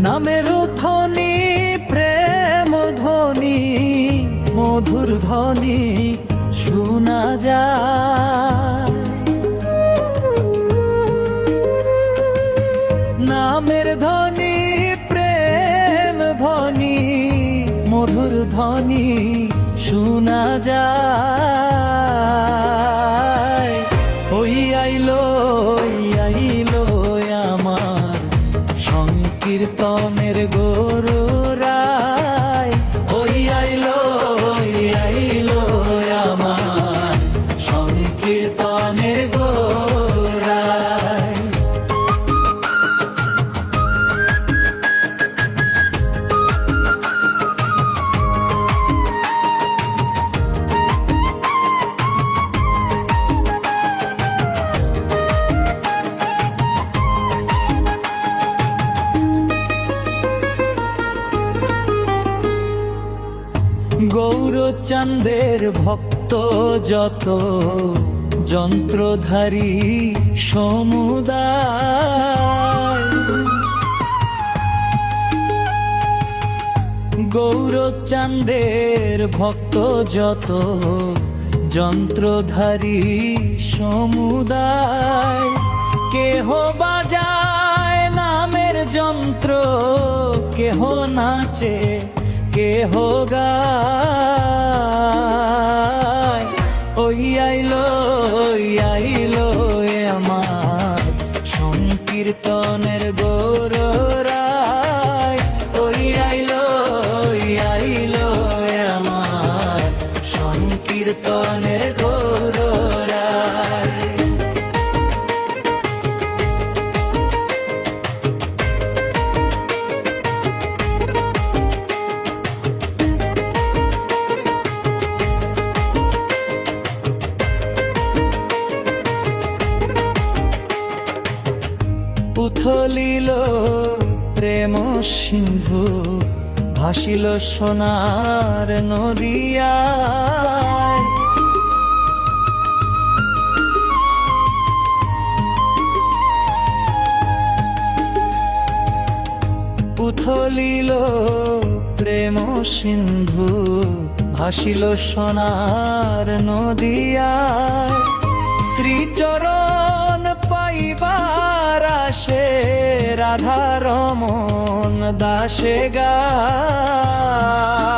নামের ধ্বনি প্রেম ধ্বনি মধুর ধ্বনি শোনা যায়। নামের ধ্বনি প্রেম ধ্বনি মধুর ধ্বনি শোনা যায়। ওই আইলো আমার সংকীর্তনের গরুরাই। ওই আইলো আমার সংকীর্তনের গরুরাই। গৌরচাঁদের ভক্ত যত যন্ত্রধারী সমুদায়। গৌরচাঁদের ভক্ত যত যন্ত্রধারী সমুদায়। কেহ বাজায় নামের যন্ত্র, কেহ নাচে, কেহ গায়। ওই আইলো আমার সংকীর্তনের গৌররায়। ওই আইলো আমার সংকীর্তনের গৌররায়। উথলিল প্রেম সিন্ধু, ভাসিল সোনার নদিয়ায়। উথলিল প্রেম সিন্ধু, ভাসিল সোনার নদিয়ায়। শ্রীচরণ পাইবার আসে রাধা রমন দাসে গায়।